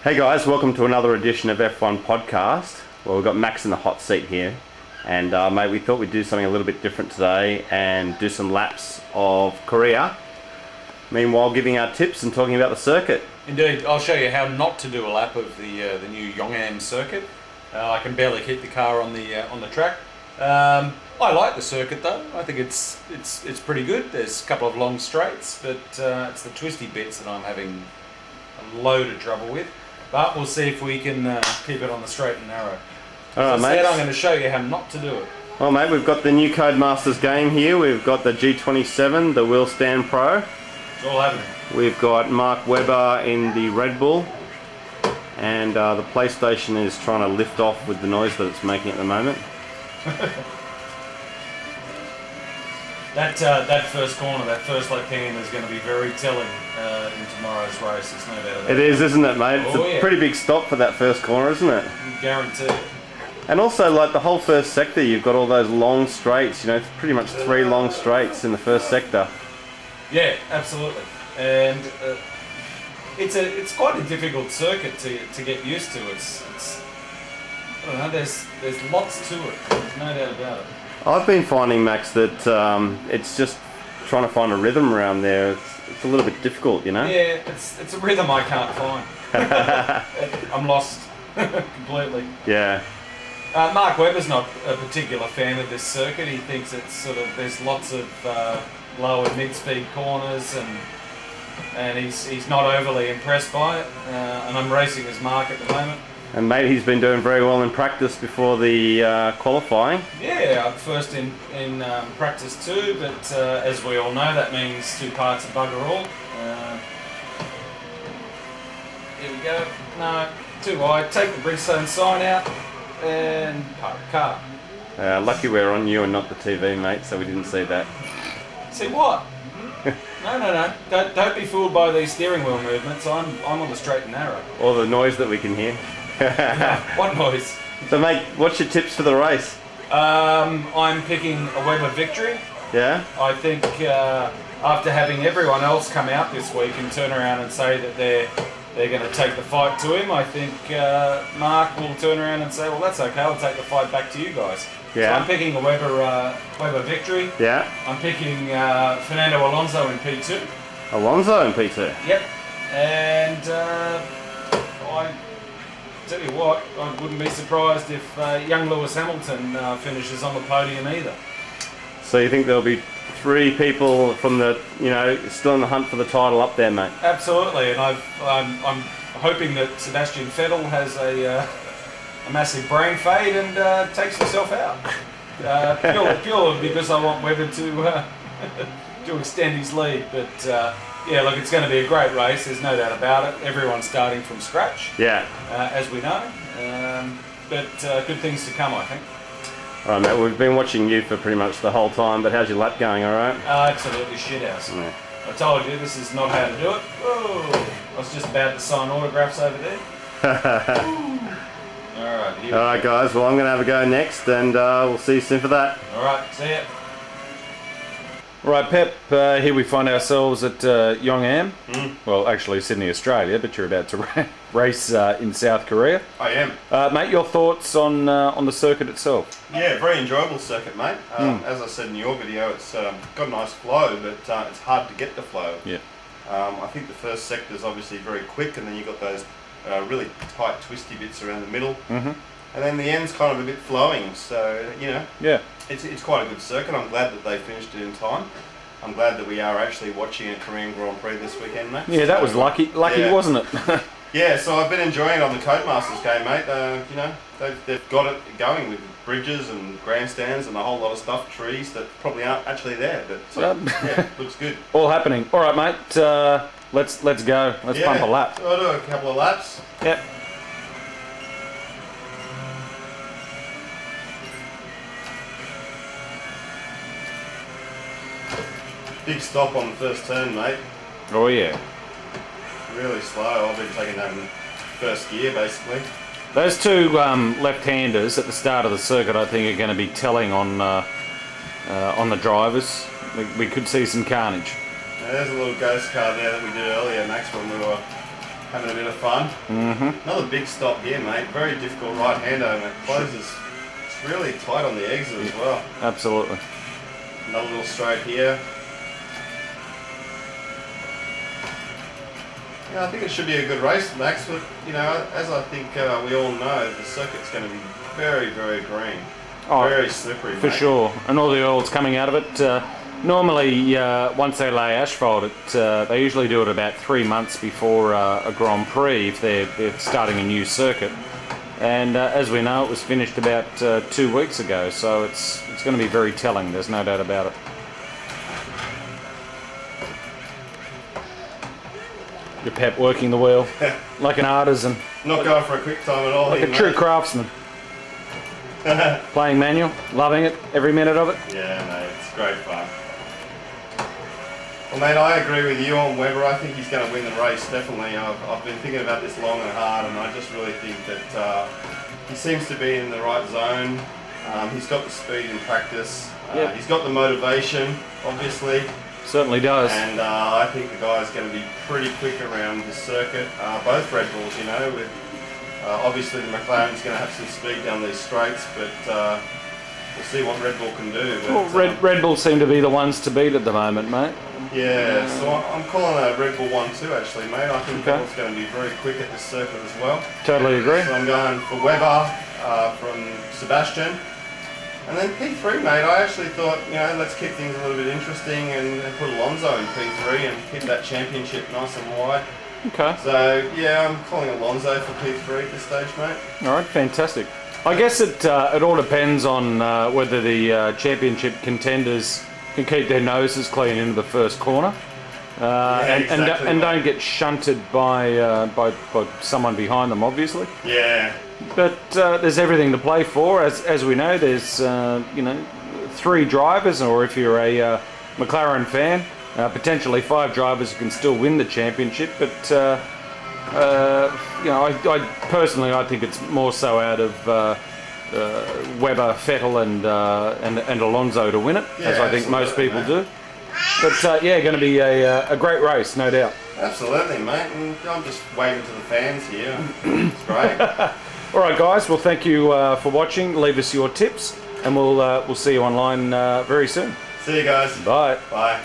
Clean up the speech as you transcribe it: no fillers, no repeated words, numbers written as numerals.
Hey guys, welcome to another edition of F1 Podcast. Well, we've got Max in the hot seat here, and mate, we thought we'd do something a little bit different today and do some laps of Korea. Meanwhile, giving our tips and talking about the circuit. Indeed, I'll show you how not to do a lap of the new Yong'an circuit. I can barely hit the car on the track. I like the circuit though. I think it's pretty good. There's a couple of long straights, but it's the twisty bits that I'm having a load of trouble with. But we'll see if we can keep it on the straight and narrow. Alright, mate. I'm going to show you how not to do it. Well, mate, we've got the new Codemasters game here. We've got the G27, the Wheel Stand Pro. It's all happening. We've got Mark Webber in the Red Bull, and the PlayStation is trying to lift off with the noise that it's making at the moment. That first corner, that first left hand is going to be very telling in tomorrow's race. It's no doubt about it. It is, isn't it, mate? It's a pretty big stop for that first corner, isn't it? Guaranteed. And also, like the whole first sector, you've got all those long straights. You know, it's pretty much 3 long straights in the first sector. Yeah, absolutely. And it's quite a difficult circuit to get used to. It's I don't know. There's lots to it. There's no doubt about it. I've been finding, Max, that it's just trying to find a rhythm around there. It's a little bit difficult, you know? Yeah, it's a rhythm I can't find. I'm lost completely. Yeah. Mark Webber's not a particular fan of this circuit. He thinks it's there's lots of low and mid-speed corners, and he's not overly impressed by it. And I'm racing as Mark at the moment. And mate, he's been doing very well in practice before the qualifying. Yeah, first in practice too, but as we all know, that means 2 parts of bugger all. Here we go. No, too wide. Take the Bridgestone sign out and park the car. Lucky we're on you and not the TV, mate, so we didn't see that. See what? No. Don't be fooled by these steering wheel movements. I'm on the straight and narrow. Or the noise that we can hear. What noise? So, mate, what's your tips for the race? I'm picking a Webber victory. Yeah? I think after having everyone else come out this week and turn around and say that they're going to take the fight to him, I think Mark will turn around and say, well, that's okay, I'll take the fight back to you guys. Yeah. So I'm picking a Webber victory. Yeah. I'm picking Fernando Alonso in P2. Alonso in P2? Yep. And I tell you what, I wouldn't be surprised if young Lewis Hamilton finishes on the podium either. So you think there'll be 3 people from the, still in the hunt for the title up there, mate? Absolutely, and I'm hoping that Sebastian Vettel has a massive brain fade and takes himself out. Purely because I want Webber to extend his lead, but yeah, look, it's going to be a great race, there's no doubt about it. Everyone's starting from scratch, yeah, as we know, but good things to come, I think. Alright, mate, we've been watching you for pretty much the whole time, but how's your lap going, alright? Absolutely shithouse. Yeah. I told you, this is not how to do it. Whoa, I was just about to sign autographs over there. Alright, guys, well, I'm going to have a go next, and we'll see you soon for that. Alright, see ya. Right, Pep, here we find ourselves at Yong'an. Well, actually Sydney, Australia, but you're about to race in South Korea. I am. Mate, your thoughts on the circuit itself? Yeah, very enjoyable circuit, mate. As I said in your video, it's got a nice flow, but it's hard to get the flow. Yeah. I think the first sector is obviously very quick, and then you've got those really tight, twisty bits around the middle. And then the end's kind of a bit flowing, so, Yeah. It's quite a good circuit. I'm glad that they finished it in time. I'm glad that we are actually watching a Korean Grand Prix this weekend, mate. Yeah, that was lucky, yeah. Wasn't it? Yeah, so I've been enjoying it on the Codemasters game, mate. They've got it going with bridges and grandstands and a whole lot of stuff, trees that probably aren't actually there, but yeah, looks good. All happening. All right, mate. Let's go. Let's pump a lap. So I'll do a couple of laps. Yep. Big stop on the first turn, mate. Oh yeah. Really slow. I've been taking that in first gear, basically. Those 2 left-handers at the start of the circuit, I think, are going to be telling on the drivers. We could see some carnage. Now, there's a little ghost car there that we did earlier, Max, when we were having a bit of fun. Another big stop here, mate. Very difficult right-hander, and it closes. It's really tight on the exit as well. Absolutely. Another little straight here. Yeah, I think it should be a good race, Max. But you know, as I think we all know, the circuit's going to be very, very green. Oh, very slippery, for mate. Sure. And all the oil's coming out of it. Normally, once they lay asphalt, they usually do it about 3 months before a Grand Prix if they're starting a new circuit. And as we know, it was finished about 2 weeks ago, so it's going to be very telling. There's no doubt about it. Your Pep working the wheel like an artisan. Not going for a quick time at all. Like a true craftsman. Playing manual, loving it, every minute of it. Yeah, mate, it's great fun. Well, mate, I agree with you on Webber. I think he's going to win the race, definitely. I've been thinking about this long and hard, and I just really think that he seems to be in the right zone. He's got the speed in practice. Yep. He's got the motivation, obviously. Certainly does. And I think the guy's going to be pretty quick around the circuit. Both Red Bulls, you know, with obviously the McLaren's going to have some speed down these straights, but we'll see what Red Bull can do. But, well, Red Bull seem to be the ones to beat at the moment, mate. Yeah, so I'm calling a Red Bull 1-2 actually, mate. I think Red Bull's going to be very quick at this circuit as well. Totally agree. So I'm going for Webber from Sebastian. And then P3, mate, I actually thought, you know, let's keep things a little bit interesting and put Alonso in P3 and keep that championship nice and wide. Okay. So, yeah, I'm calling Alonso for P3 at this stage, mate. All right, fantastic. I guess it all depends on whether the championship contenders can keep their noses clean into the first corner, and don't get shunted by someone behind them, obviously. Yeah. But there's everything to play for, as we know. There's you know, 3 drivers, or if you're a McLaren fan, potentially 5 drivers who can still win the championship. But you know, I personally think it's more so out of Webber, Vettel, and Alonso to win it, Yeah, as I think most people mate. do. But yeah, going to be a great race, no doubt. Absolutely, mate. And I'm just waving to the fans here. It's great. All right, guys. Well, thank you for watching. Leave us your tips, and we'll see you online very soon. See you guys. Bye. Bye.